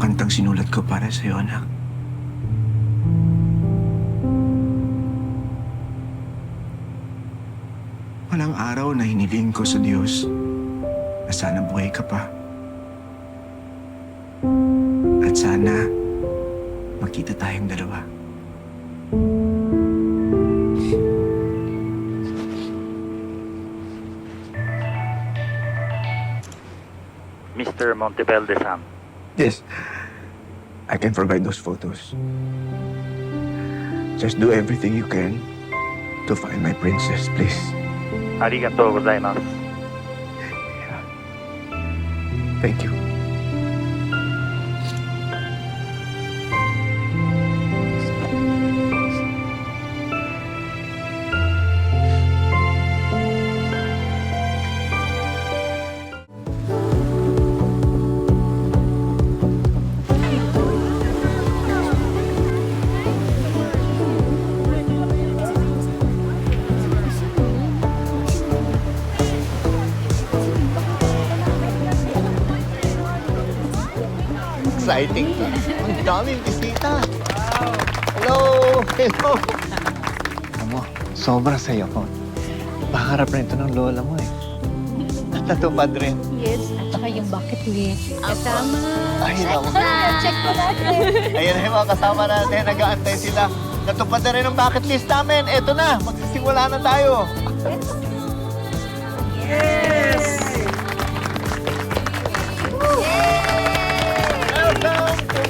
kantang sinulat ko para sa'yo, anak. Walang araw na hiniling ko sa Diyos na sana buhay ka pa. At sana magkita tayong dalawa. Mr. Montebel de Sam. Yes, I can provide those photos. Just do everything you can to find my princess, please. Arigatou gozaimasu. Thank you. Exciting to. Ang daming bisita. Hello! Hello! Alam mo, sobra sa'yo ko. Paharap rin ito ng lola mo eh. At natupad rin. Yes, at saka yung bucket list. Kasama. Ay, naku. Check ko natin. Ayan na yung mga kasama natin. Nag-aantay sila. Natupad na rin ang bucket list namin. Eto na, magsisimula na tayo. Welcome to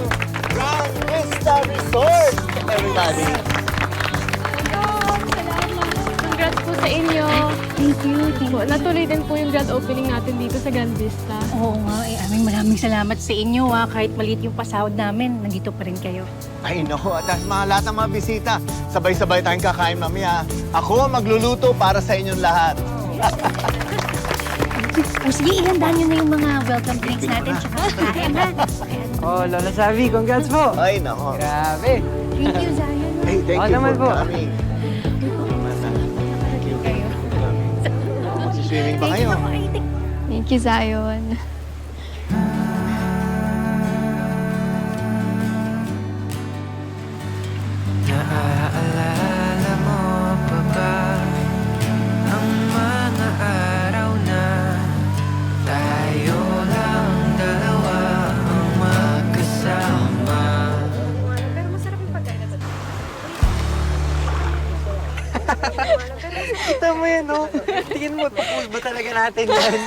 Grand Vista Resort, everybody. Congrats po sa inyo. Thank you. Natuloy din po yung grand opening natin dito sa Grand Vista. Oo nga, maraming salamat sa inyo kahit maliit yung pasahod namin, nandito pa rin kayo. Ay, naku. At lahat ng mga bisita, sabay-sabay tayong kakain mamaya. Ako magluluto para sa inyong lahat. O sige, ihandaan nyo na yung mga welcome drinks natin, tsaka kain ha. Oh, Lola Savi, congrats po! Ay, naku. Grabe! Thank you, Zion. Hey, thank Oo you naman for po. coming. Thank you. Magsiswimming ba kayo? Thank you, Zion. Naaalala mo pa ba ang mga araw na tayo lang dalawa ang magkasama? Pero masarap yung pagkain na to. Kita mo yan, no? Tingin mo, pa-cool ba talaga natin yan?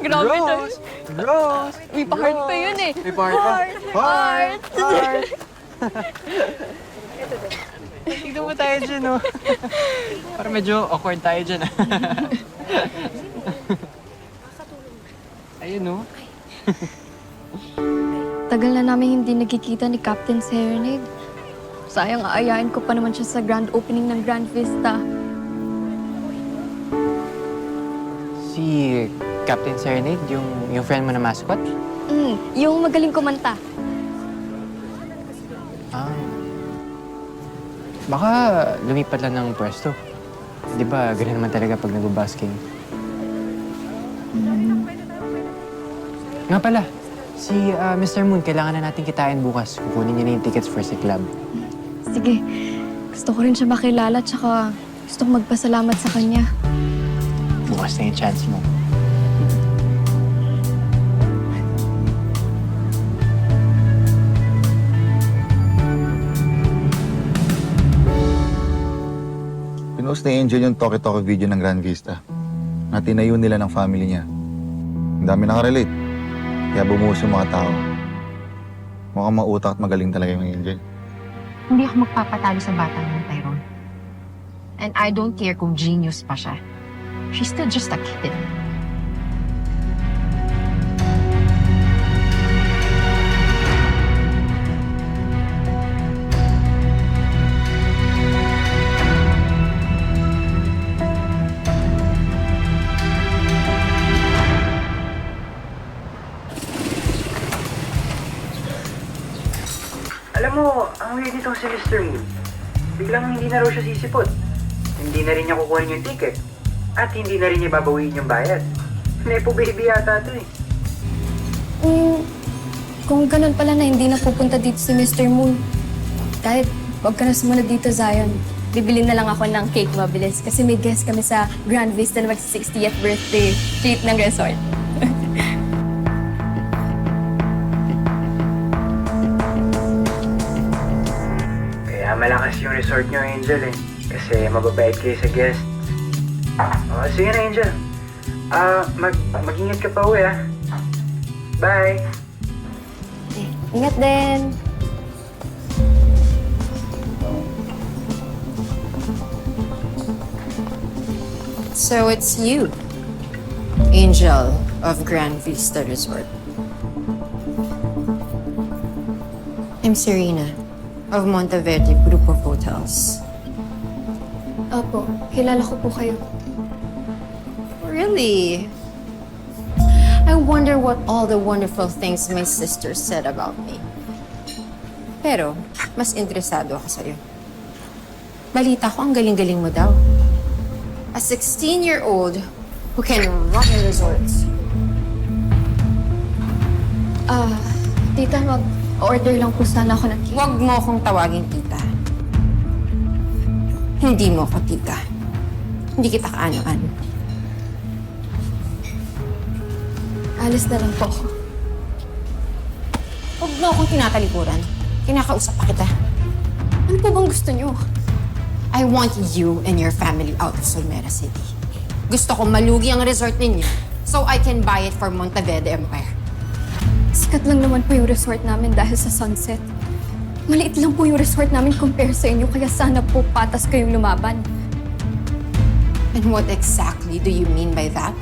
Grabe to. Rose! Rose! May pa-heart pa yun eh. May part pa. Heart! Heart! Tignan mo tayo dyan, no? Parang medyo awkward tayo dyan, ah. Ayun, no? Tagal na namin hindi nagkikita ni Captain Serenade. Sayang aayain ko pa naman siya sa grand opening ng Grand Vista. Si Captain Serenade, yung friend mo na mascot? Yung magaling kumanta. Ah. Baka lumipat lang ng pwesto. Di ba, ganun naman talaga pag nag-basking. Nga pala, si Mr. Moon, kailangan na natin kitain bukas. Kukunin niya na yung tickets for sa club. Sige, gusto ko rin siya makilala tsaka gusto ko magpasalamat sa kanya. Bukas na yung chance mo. Pinost ni Angel yung toke-toke video ng Grand Vista na tinayo nila ng family niya. Ang dami nakarelate. Kaya bumuhos yung mga tao. Mukhang mautak at magaling talaga yung Angel. Hindi ako magpapatalo sa batang ng Tyrone. And I don't care kung genius pa siya. She's still just a kid. Alam mo, ang weird nitong si Mr. Moon. Biglang hindi na raw siya sisipot. Hindi na rin niya kukunin yung ticket. At hindi na rin niya babawiin yung bayad. Nepo baby yata ito eh. Kung ganun pala na hindi na pupunta dito si Mr. Moon, kahit wag ka na sumunod dito, Zion. Bibili na lang ako ng cake mabilis kasi may guest kami sa Grand Vista na mag-60th birthday treat ng resort. Kaya malakas yung resort nyo, Angel eh. Kasi mababait kayo sa guests. Sige na, Angel. Mag-ingat ka pa uwi, Bye! Ingat din! So it's you, Angel of Grand Vista Resort. I'm Serena of Monteverde Group of Hotels. Opo, kilala ko po kayo. Really? I wonder what all the wonderful things my sister said about me. Pero, mas interesado ako sa'yo. Balita ko ang galing-galing mo daw. A 16-year-old who can run resorts. Tita, mag-order lang po sana ako ng cake. Huwag mo akong tawagin tita. Hindi mo ako tita. Hindi kita kaano-ano. Alis na lang po ako. Huwag mo akong tinatalikuran. Kinakausap pa kita. Ano po bang gusto niyo? I want you and your family out of Solmera City. Gusto kong malugi ang resort ninyo so I can buy it for Monteverde Empire. Sikat lang naman po yung resort namin dahil sa sunset. Maliit lang po yung resort namin compare sa inyo, kaya sana po patas kayong lumaban. And what exactly do you mean by that?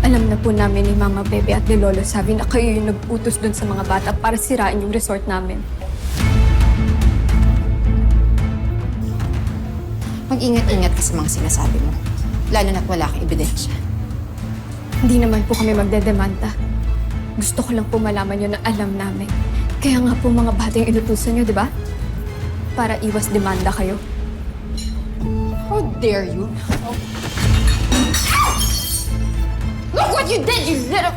Alam na po namin ni Mama Bebe at ni Lolo Sabi na kayo yung nag-utos dun sa mga bata para sirain yung resort namin. Mag-ingat-ingat ka sa mga sinasabi mo. Lalo na't wala kang ebidensya. Hindi naman po kami magdedemanda. Gusto ko lang po malaman yun na alam namin. Kaya nga po mga bata yung inutusan nyo, di ba? Para iwas demanda kayo. How dare you? Look what you did, you little...